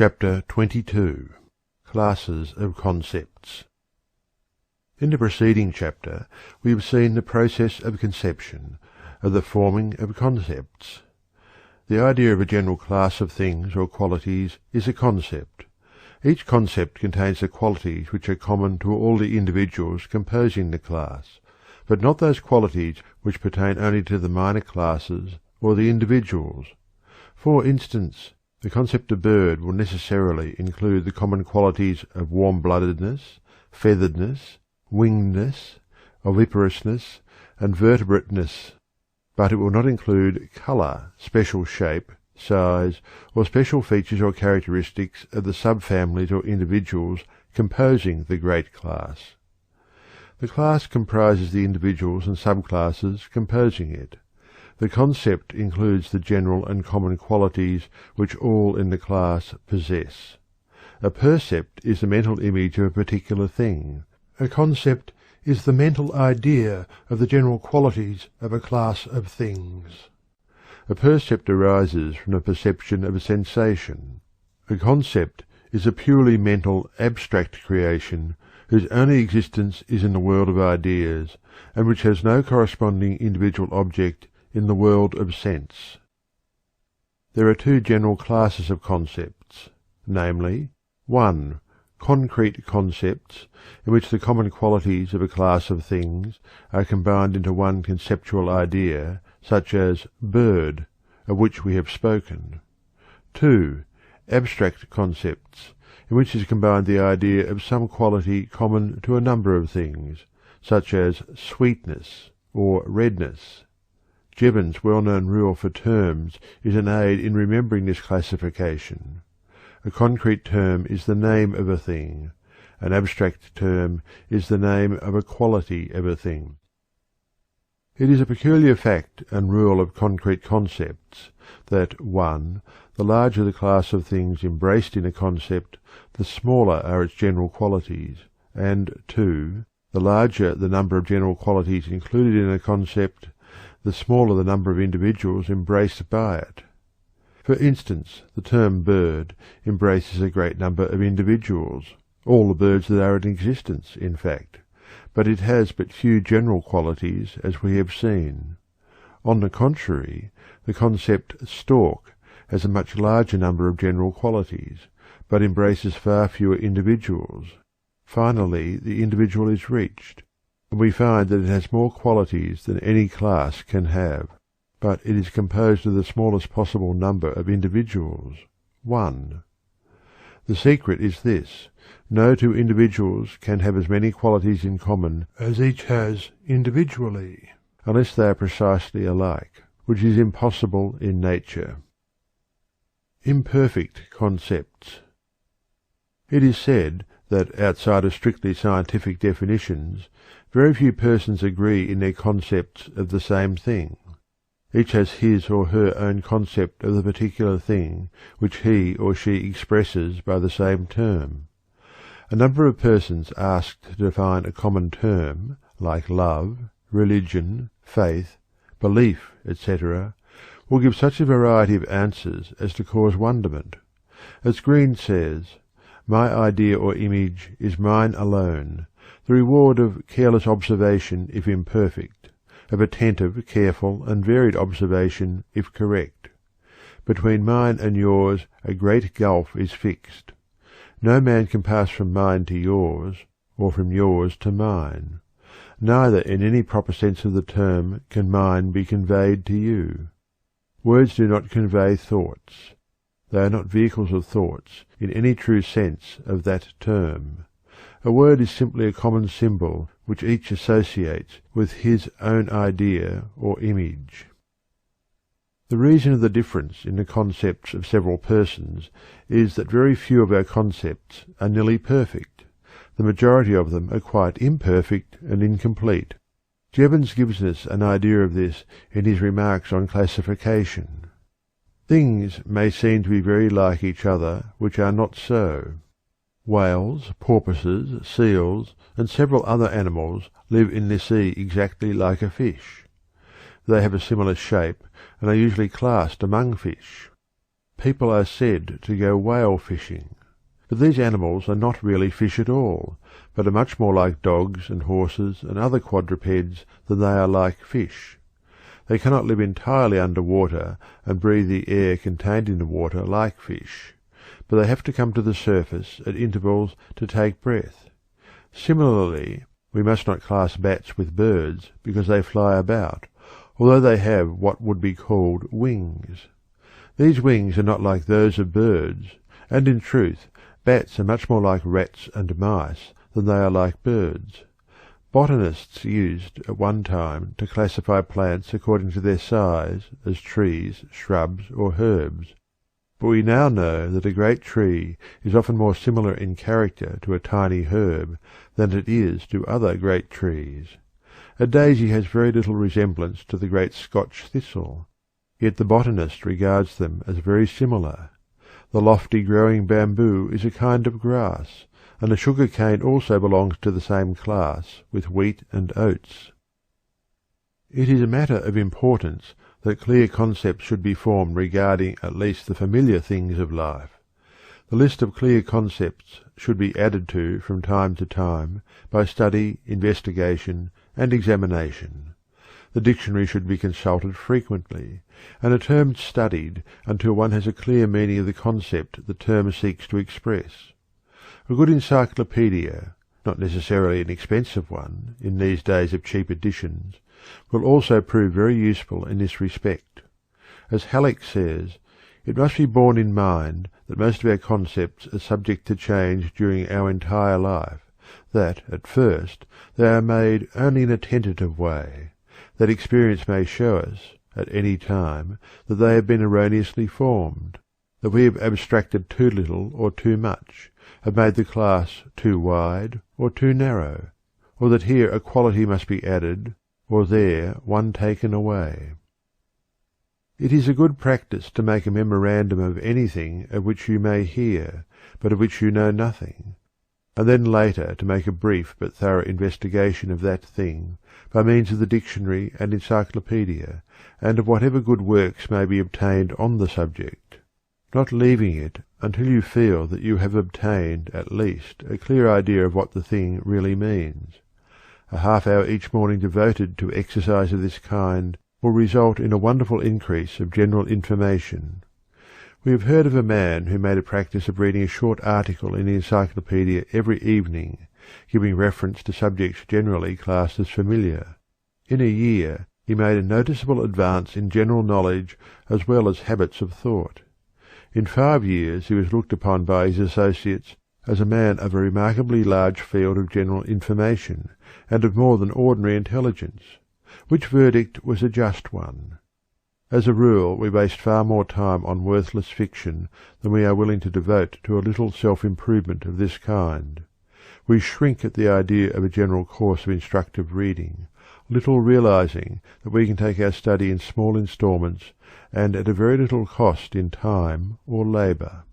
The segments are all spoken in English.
Chapter 22. Classes of Concepts. In the preceding chapter we have seen the process of conception, of the forming of concepts. The idea of a general class of things or qualities is a concept. Each concept contains the qualities which are common to all the individuals composing the class, but not those qualities which pertain only to the minor classes or the individuals. For instance, the concept of bird will necessarily include the common qualities of warm-bloodedness, featheredness, wingedness, oviparousness, and vertebrateness, but it will not include colour, special shape, size, or special features or characteristics of the subfamilies or individuals composing the great class. The class comprises the individuals and subclasses composing it. The concept includes the general and common qualities which all in the class possess. A percept is the mental image of a particular thing. A concept is the mental idea of the general qualities of a class of things. A percept arises from the perception of a sensation. A concept is a purely mental, abstract creation whose only existence is in the world of ideas, and which has no corresponding individual object in the world of sense. There are two general classes of concepts, namely, 1. Concrete concepts, in which the common qualities of a class of things are combined into one conceptual idea, such as bird, of which we have spoken. 2. Abstract concepts, in which is combined the idea of some quality common to a number of things, such as sweetness or redness. Jevons's well-known rule for terms is an aid in remembering this classification. A concrete term is the name of a thing. An abstract term is the name of a quality of a thing. It is a peculiar fact and rule of concrete concepts that 1. The larger the class of things embraced in a concept, the smaller are its general qualities, and 2. The larger the number of general qualities included in a concept, the smaller the number of individuals embraced by it. For instance, the term bird embraces a great number of individuals, all the birds that are in existence, in fact, but it has but few general qualities, as we have seen. On the contrary, the concept stork has a much larger number of general qualities, but embraces far fewer individuals. Finally, the individual is reached, and we find that it has more qualities than any class can have, but it is composed of the smallest possible number of individuals, 1. The secret is this: no two individuals can have as many qualities in common as each has individually, unless they are precisely alike, which is impossible in nature. Imperfect concepts. It is said that, outside of strictly scientific definitions, very few persons agree in their concepts of the same thing. Each has his or her own concept of the particular thing which he or she expresses by the same term. A number of persons asked to define a common term, like love, religion, faith, belief, etc., will give such a variety of answers as to cause wonderment. As Green says, "My idea or image is mine alone, the reward of careless observation if imperfect, of attentive, careful, and varied observation if correct. Between mine and yours a great gulf is fixed. No man can pass from mine to yours, or from yours to mine. Neither in any proper sense of the term can mine be conveyed to you. Words do not convey thoughts. They are not vehicles of thoughts in any true sense of that term. A word is simply a common symbol which each associates with his own idea or image." The reason of the difference in the concepts of several persons is that very few of our concepts are nearly perfect. The majority of them are quite imperfect and incomplete. Jevons gives us an idea of this in his remarks on classification. Things may seem to be very like each other which are not so. Whales, porpoises, seals, and several other animals live in the sea exactly like a fish. They have a similar shape, and are usually classed among fish. people are said to go whale fishing. But these animals are not really fish at all, but are much more like dogs and horses and other quadrupeds than they are like fish. They cannot live entirely under water and breathe the air contained in the water like fish, but they have to come to the surface at intervals to take breath. Similarly, we must not class bats with birds because they fly about, although they have what would be called wings. These wings are not like those of birds, and in truth, bats are much more like rats and mice than they are like birds. Botanists used at one time to classify plants according to their size as trees, shrubs, or herbs, but we now know that a great tree is often more similar in character to a tiny herb than it is to other great trees. A daisy has very little resemblance to the great Scotch thistle, yet the botanist regards them as very similar. The lofty growing bamboo is a kind of grass, and the sugar cane also belongs to the same class with wheat and oats. It is a matter of importance that clear concepts should be formed regarding at least the familiar things of life. The list of clear concepts should be added to from time to time by study, investigation, and examination. The dictionary should be consulted frequently, and a term studied until one has a clear meaning of the concept the term seeks to express. A good encyclopedia, not necessarily an expensive one, in these days of cheap editions, will also prove very useful in this respect. As Halleck says, it must be borne in mind that most of our concepts are subject to change during our entire life, that, at first, they are made only in a tentative way, that experience may show us, at any time, that they have been erroneously formed, that we have abstracted too little or too much, have made the class too wide or too narrow, or that here a quality must be added, or there one taken away. It is a good practice to make a memorandum of anything of which you may hear, but of which you know nothing, and then later to make a brief but thorough investigation of that thing by means of the dictionary and encyclopedia, and of whatever good works may be obtained on the subject, not leaving it until you feel that you have obtained at least a clear idea of what the thing really means. A half-hour each morning devoted to exercise of this kind will result in a wonderful increase of general information. We have heard of a man who made a practice of reading a short article in the encyclopedia every evening, giving reference to subjects generally classed as familiar. In a year he made a noticeable advance in general knowledge as well as habits of thought. In 5 years he was looked upon by his associates as a man of a remarkably large field of general information, and of more than ordinary intelligence, which verdict was a just one. As a rule, we waste far more time on worthless fiction than we are willing to devote to a little self-improvement of this kind. We shrink at the idea of a general course of instructive reading, little realizing that we can take our study in small instalments and at a very little cost in time or labour.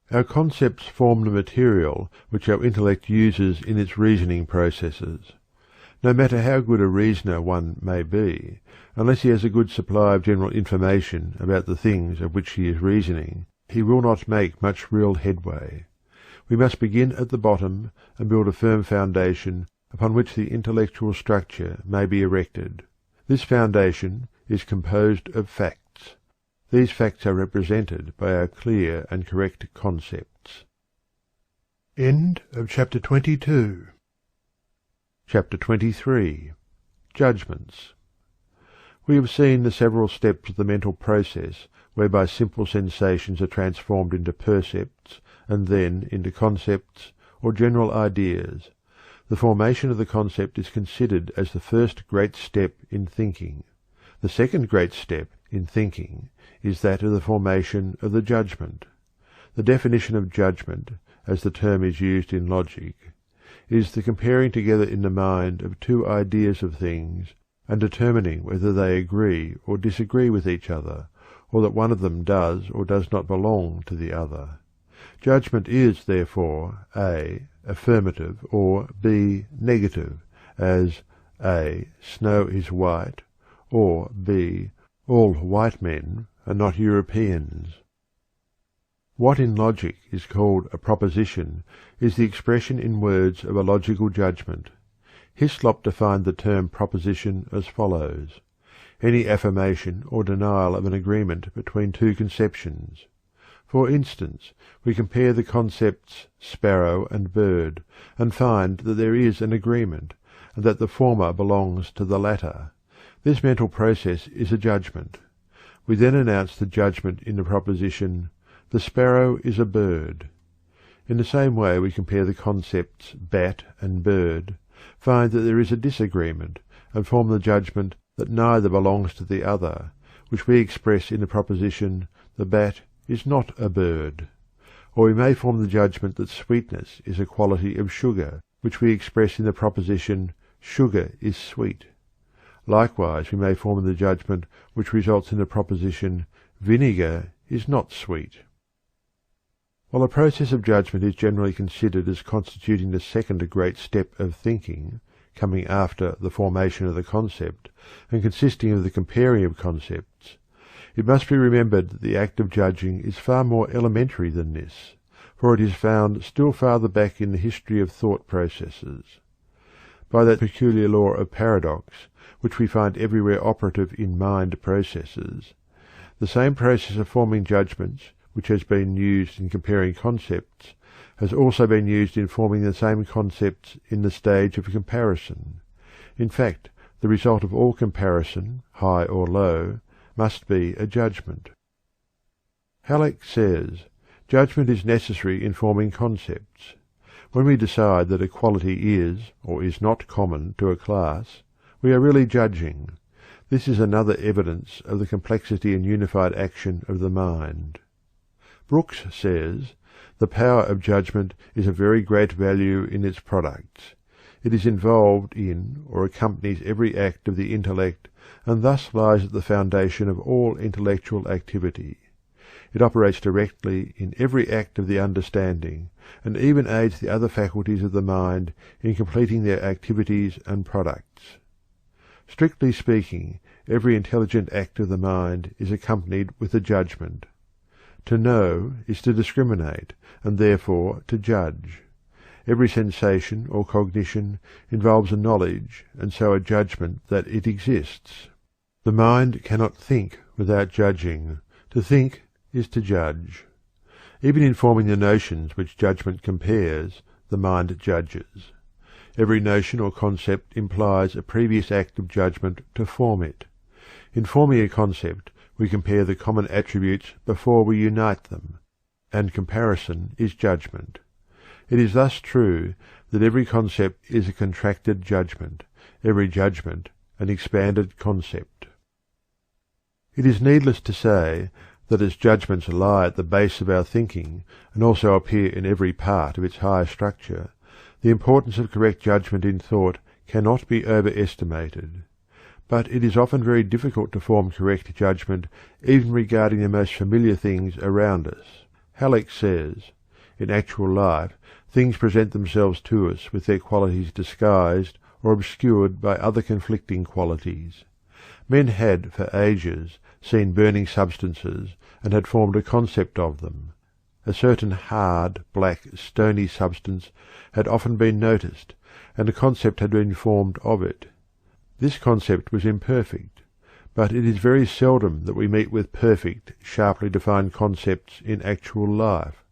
Our concepts form the material which our intellect uses in its reasoning processes. No matter how good a reasoner one may be, unless he has a good supply of general information about the things of which he is reasoning, he will not make much real headway. We must begin at the bottom and build a firm foundation upon which the intellectual structure may be erected. This foundation is composed of facts. These facts are represented by our clear and correct concepts. End of chapter 22. Chapter 23. Judgments. We have seen the several steps of the mental process whereby simple sensations are transformed into percepts and then into concepts or general ideas. The formation of the concept is considered as the first great step in thinking. The second great step in thinking is that of the formation of the judgment. The definition of judgment, as the term is used in logic, is the comparing together in the mind of two ideas of things and determining whether they agree or disagree with each other, or that one of them does or does not belong to the other. Judgment is, therefore, A, affirmative, or B, negative, as A, snow is white, or B, all white men are not Europeans. What in logic is called a proposition is the expression in words of a logical judgment. Hislop defined the term proposition as follows: any affirmation or denial of an agreement between two conceptions. For instance, we compare the concepts sparrow and bird, and find that there is an agreement, and that the former belongs to the latter. This mental process is a judgment. We then announce the judgment in the proposition, "The sparrow is a bird." In the same way we compare the concepts bat and bird, find that there is a disagreement, and form the judgment that neither belongs to the other, which we express in the proposition, "The bat is not a bird." Or we may form the judgment that sweetness is a quality of sugar, which we express in the proposition, "Sugar is sweet." Likewise we may form the judgment which results in the proposition, "Vinegar is not sweet." While the process of judgment is generally considered as constituting the second great step of thinking, coming after the formation of the concept, and consisting of the comparing of concepts, it must be remembered that the act of judging is far more elementary than this, for it is found still farther back in the history of thought processes. By that peculiar law of paradox, which we find everywhere operative in mind processes, the same process of forming judgments which has been used in comparing concepts has also been used in forming the same concepts in the stage of comparison. In fact, the result of all comparison, high or low, must be a judgment. Halleck says, "Judgment is necessary in forming concepts. When we decide that a quality is or is not common to a class, we are really judging. This is another evidence of the complexity and unified action of the mind." Brooks says, "The power of judgment is of very great value in its products. It is involved in or accompanies every act of the intellect, and thus lies at the foundation of all intellectual activity. It operates directly in every act of the understanding, and even aids the other faculties of the mind in completing their activities and products. Strictly speaking, every intelligent act of the mind is accompanied with a judgment. To know is to discriminate, and therefore to judge. Every sensation or cognition involves a knowledge, and so a judgment that it exists. The mind cannot think without judging. To think is to judge. Even in forming the notions which judgment compares, the mind judges. Every notion or concept implies a previous act of judgment to form it. In forming a concept, we compare the common attributes before we unite them, and comparison is judgment. It is thus true that every concept is a contracted judgment, every judgment an expanded concept. It is needless to say that as judgments lie at the base of our thinking, and also appear in every part of its higher structure, the importance of correct judgment in thought cannot be overestimated. But it is often very difficult to form correct judgment even regarding the most familiar things around us. Halleck says, "In actual life, things present themselves to us with their qualities disguised or obscured by other conflicting qualities. Men had, for ages, seen burning substances and had formed a concept of them. A certain hard, black, stony substance had often been noticed, and a concept had been formed of it. This concept was imperfect, but it is very seldom that we meet with perfect, sharply defined concepts in actual life.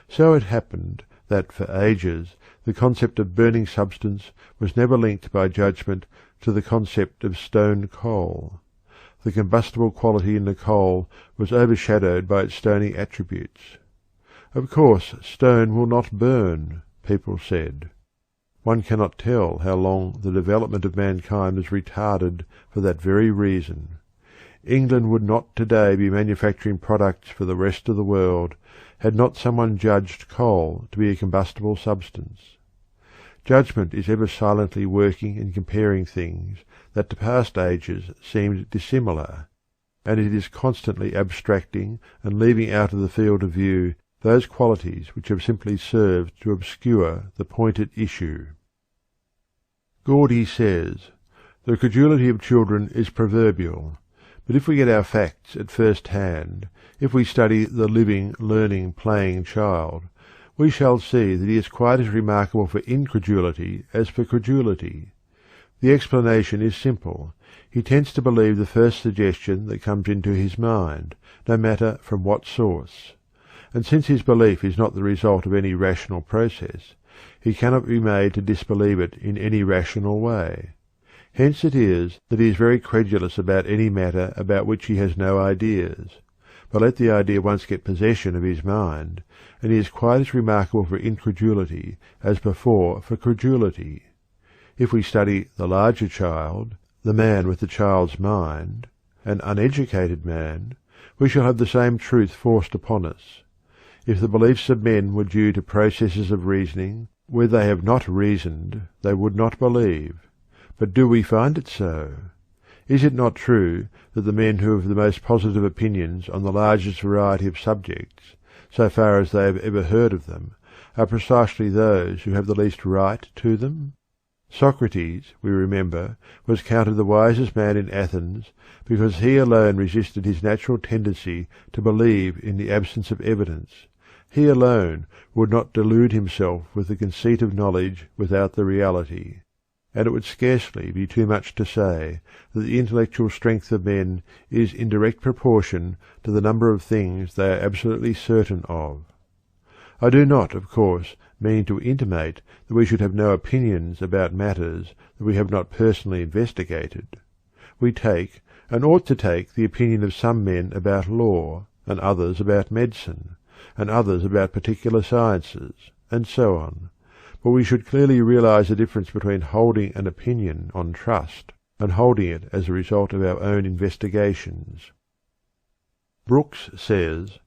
So it happened that for ages the concept of burning substance was never linked by judgment to the concept of stone coal. The combustible quality in the coal was overshadowed by its stony attributes. Of course, stone will not burn, people said. One cannot tell how long the development of mankind was retarded for that very reason. England would not today be manufacturing products for the rest of the world had not someone judged coal to be a combustible substance. Judgment is ever silently working and comparing things that to past ages seemed dissimilar, and it is constantly abstracting and leaving out of the field of view those qualities which have simply served to obscure the point at issue. Gordy says, "The credulity of children is proverbial. But if we get our facts at first hand, if we study the living, learning, playing child, we shall see that he is quite as remarkable for incredulity as for credulity. The explanation is simple. He tends to believe the first suggestion that comes into his mind, no matter from what source. And since his belief is not the result of any rational process, he cannot be made to disbelieve it in any rational way. Hence it is that he is very credulous about any matter about which he has no ideas. But let the idea once get possession of his mind, and he is quite as remarkable for incredulity as before for credulity. If we study the larger child, the man with the child's mind, an uneducated man, we shall have the same truth forced upon us. If the beliefs of men were due to processes of reasoning, where they have not reasoned, they would not believe. But do we find it so? Is it not true that the men who have the most positive opinions on the largest variety of subjects, so far as they have ever heard of them, are precisely those who have the least right to them? Socrates, we remember, was counted the wisest man in Athens because he alone resisted his natural tendency to believe in the absence of evidence. He alone would not delude himself with the conceit of knowledge without the reality. And it would scarcely be too much to say that the intellectual strength of men is in direct proportion to the number of things they are absolutely certain of. I do not, of course, mean to intimate that we should have no opinions about matters that we have not personally investigated. We take, and ought to take, the opinion of some men about law, and others about medicine, and others about particular sciences, and so on. But we should clearly realize the difference between holding an opinion on trust and holding it as a result of our own investigations. Brooks says,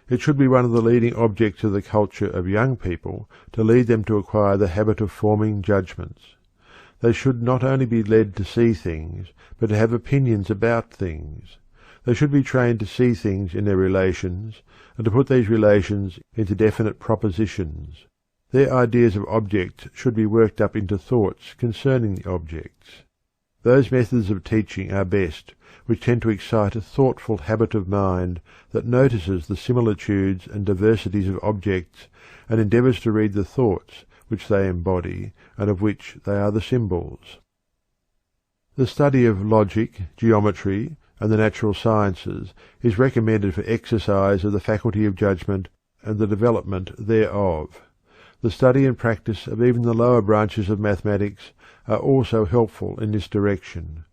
"It should be one of the leading objects of the culture of young people to lead them to acquire the habit of forming judgments. They should not only be led to see things, but to have opinions about things. They should be trained to see things in their relations, and to put these relations into definite propositions. Their ideas of objects should be worked up into thoughts concerning the objects. Those methods of teaching are best which tend to excite a thoughtful habit of mind that notices the similitudes and diversities of objects and endeavours to read the thoughts which they embody and of which they are the symbols." The study of logic, geometry, and the natural sciences is recommended for exercise of the faculty of judgment and the development thereof. The study and practice of even the lower branches of mathematics are also helpful in this direction.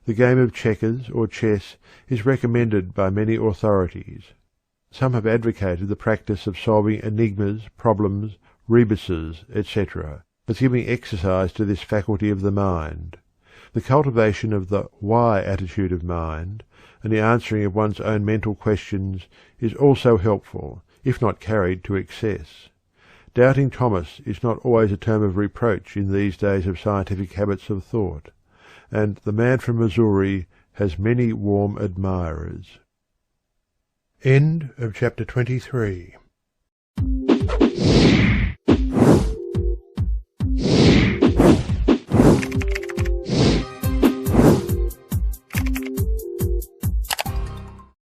The game of checkers or chess is recommended by many authorities. Some have advocated the practice of solving enigmas, problems, rebuses, etc., as giving exercise to this faculty of the mind. The cultivation of the why attitude of mind, and the answering of one's own mental questions, is also helpful, if not carried to excess. Doubting Thomas is not always a term of reproach in these days of scientific habits of thought, and the man from Missouri has many warm admirers. End of chapter 23.